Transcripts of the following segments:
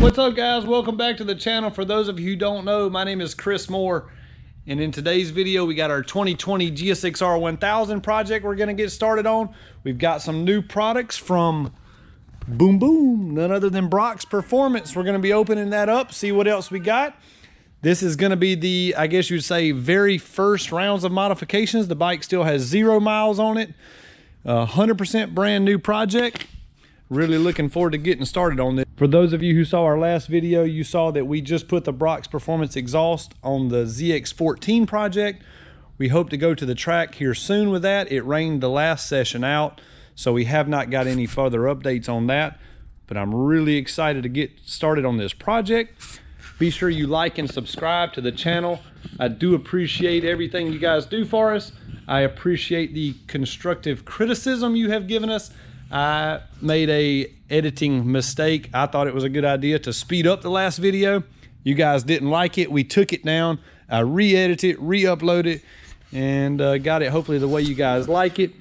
What's up, guys? Welcome back to the channel. For those of you who don't know, my name is Chris Moore, and in today's video we got our 2020 GSXR 1000 project we're going to get started on. We've got some new products from Boom Boom, none other than Brock's Performance. We're going to be opening that up, see what else we got. This is going to be the, I guess you'd say, very first rounds of modifications. The bike still has 0 miles on it. 100% brand new project. Really looking forward to getting started on this. For those of you who saw our last video, you saw that we just put the Brock's Performance exhaust on the ZX14 project. We hope to go to the track here soon with that. It rained the last session out, so we have not got any further updates on that, but I'm really excited to get started on this project. Be sure you like and subscribe to the channel. I do appreciate everything you guys do for us. I appreciate the constructive criticism you have given us. I made a editing mistake. I thought it was a good idea to speed up the last video. You guys didn't like it. We took it down. I re-edited it, re-uploaded it, and got it hopefully the way you guys like it.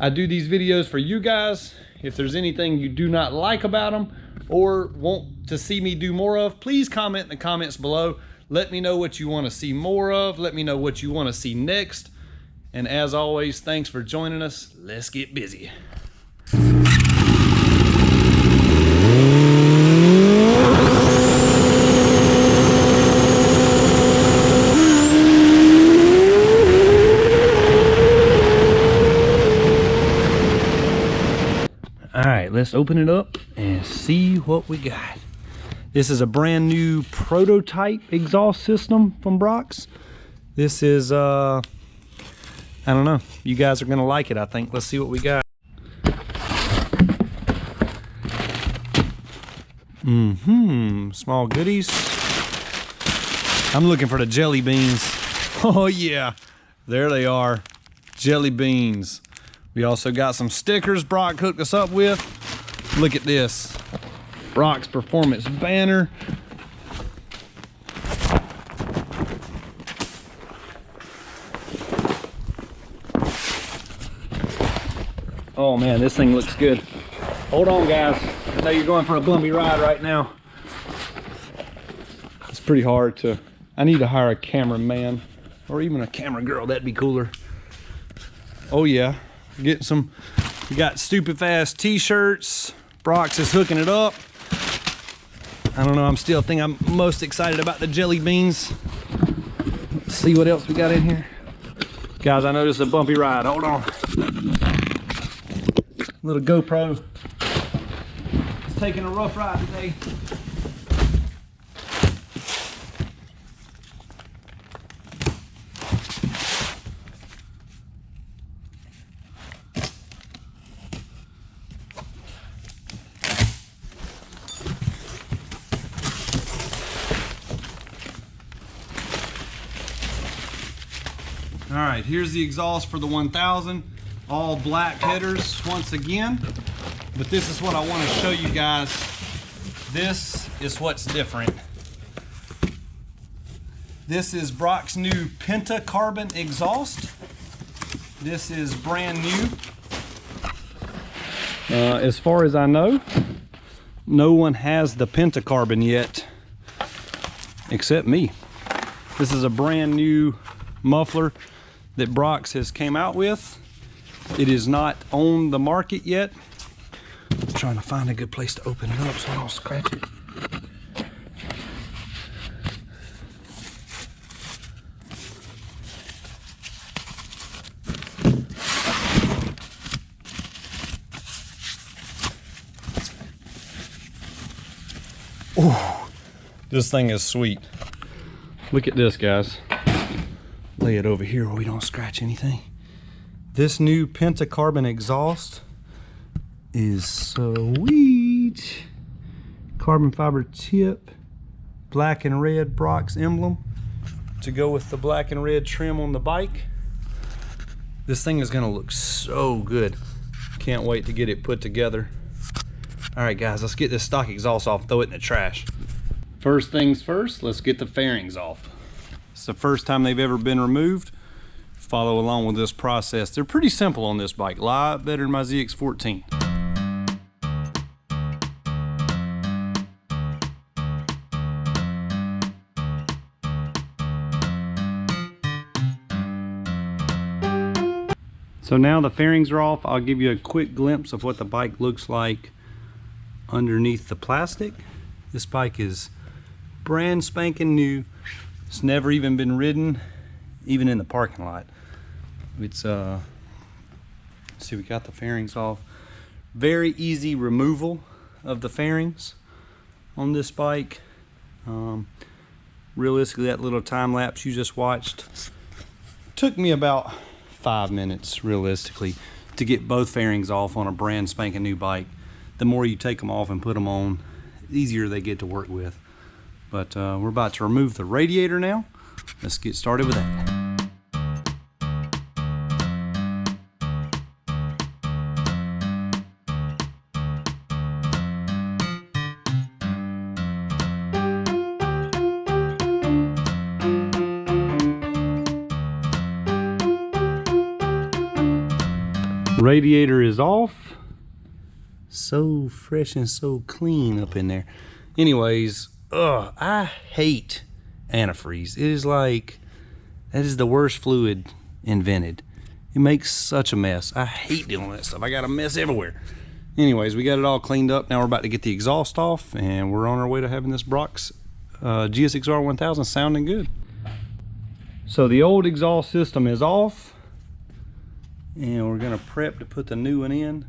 I do these videos for you guys. If there's anything you do not like about them or want to see me do more of, please comment in the comments below. Let me know what you want to see more of. Let me know what you want to see next. And as always, thanks for joining us. Let's get busy. All right, let's open it up and see what we got. This is a brand new prototype exhaust system from Brock's. This is, I don't know. You guys are gonna like it, I think. Let's see what we got. Small goodies. I'm looking for the jelly beans. Oh yeah, there they are. Jelly beans. We also got some stickers Brock hooked us up with. Look at this. Brock's Performance banner. Oh man, this thing looks good. Hold on, guys. I know you're going for a bumpy ride right now. It's pretty hard to, I need to hire a cameraman or even a camera girl. That'd be cooler. Oh yeah. Getting some, we got stupid fast t-shirts. Brock's is hooking it up. I don't know, I'm still think I'm most excited about the jelly beans. Let's see what else we got in here. Guys, I know this is a bumpy ride. Hold on. Little GoPro. It's taking a rough ride today. All right, here's the exhaust for the 1000. All black headers once again. But this is what I want to show you guys. This is what's different. This is Brock's new Penta carbon exhaust. This is brand new. As far as I know, no one has the Penta carbon yet, except me. This is a brand new muffler that Brock's has came out with. It is not on the market yet. I'm trying to find a good place to open it up so I don't scratch it. Oh, this thing is sweet. Look at this, guys. Lay it over here where we don't scratch anything. This new Penta carbon exhaust is sweet. Carbon fiber tip, black and red Brock's emblem to go with the black and red trim on the bike. This thing is gonna look so good. Can't wait to get it put together. All right, guys, let's get this stock exhaust off, throw it in the trash. First things first, let's get the fairings off. It's the first time they've ever been removed. follow along with this process. They're pretty simple on this bike, a lot better than my ZX14. So now the fairings are off. I'll give you a quick glimpse of what the bike looks like underneath the plastic. This bike is brand spanking new. It's never even been ridden, even in the parking lot. It's see, we got the fairings off. Very easy removal of the fairings on this bike. Realistically, that little time lapse you just watched took me about 5 minutes realistically to get both fairings off on a brand spanking new bike. The more you take them off and put them on, the easier they get to work with. But we're about to remove the radiator now. Let's get started with that. Radiator is off. So fresh and so clean up in there. Anyways, I hate antifreeze. It is like, that is the worst fluid invented. It makes such a mess. I hate dealing with that stuff. I got a mess everywhere. Anyways, we got it all cleaned up. Now we're about to get the exhaust off, and we're on our way to having this Brock's GSXR 1000 sounding good. So the old exhaust system is off, and we're gonna prep to put the new one in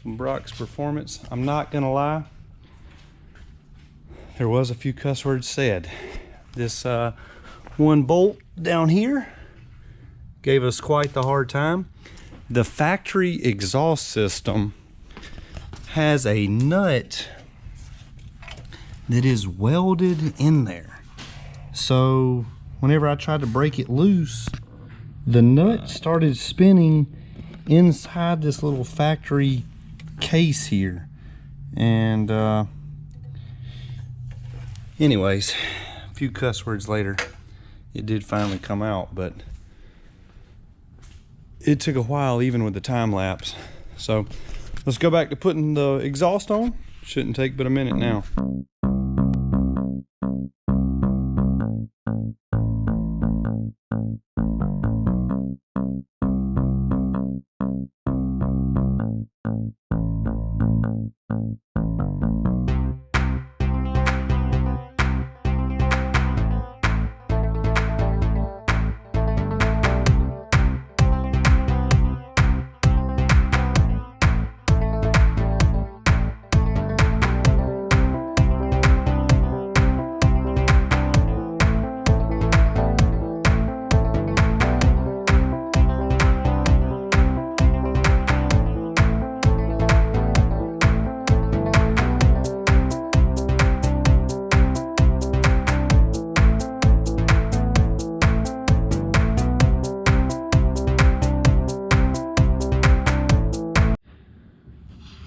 from Brock's Performance. I'm not gonna lie, there was a few cuss words said. This one bolt down here gave us quite the hard time. The factory exhaust system has a nut that is welded in there. So whenever I tried to break it loose, the nut started spinning inside this little factory case here. And anyways, a few cuss words later, it did finally come out, but it took a while even with the time lapse. So let's go back to putting the exhaust on. Shouldn't take but a minute now.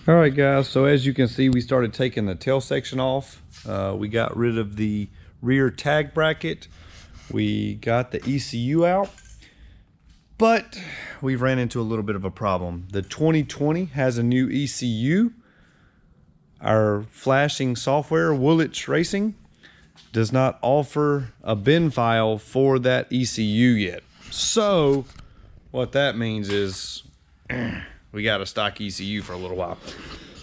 All right guys, so as you can see, we started taking the tail section off. We got rid of the rear tag bracket. We got the ECU out, but we ran into a little bit of a problem. The 2020 has a new ECU. Our flashing software, Woolwich Racing, does not offer a bin file for that ECU yet. So what that means is we got a stock ECU for a little while.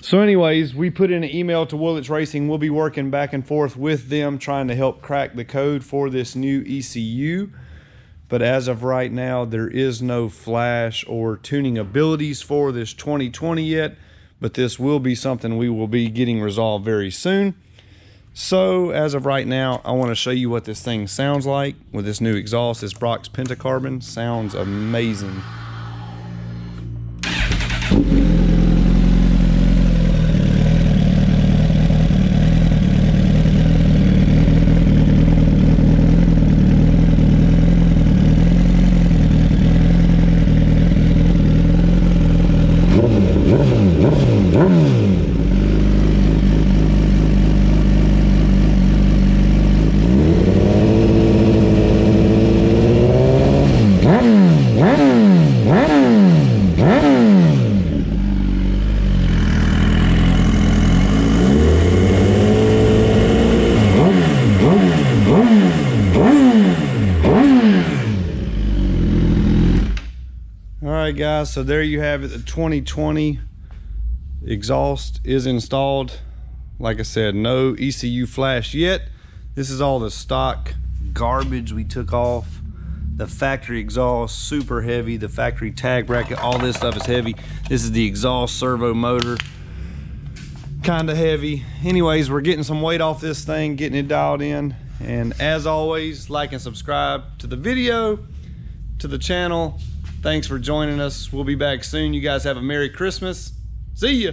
So anyways, we put in an email to Woolwich Racing. We'll be working back and forth with them, trying to help crack the code for this new ECU. But as of right now, there is no flash or tuning abilities for this 2020 yet, but this will be something we will be getting resolved very soon. So as of right now, I want to show you what this thing sounds like with this new exhaust. This Brock's Penta carbon sounds amazing. right, guys, so there you have it. The 2020 exhaust is installed. Like I said, no ECU flash yet. This is all the stock garbage we took off. The factory exhaust, super heavy. The factory tag bracket, all this stuff is heavy. This is the exhaust servo motor, kind of heavy. Anyways, we're getting some weight off this thing, getting it dialed in. And as always, like and subscribe to the video, to the channel. Thanks for joining us. We'll be back soon. You guys have a Merry Christmas. See ya.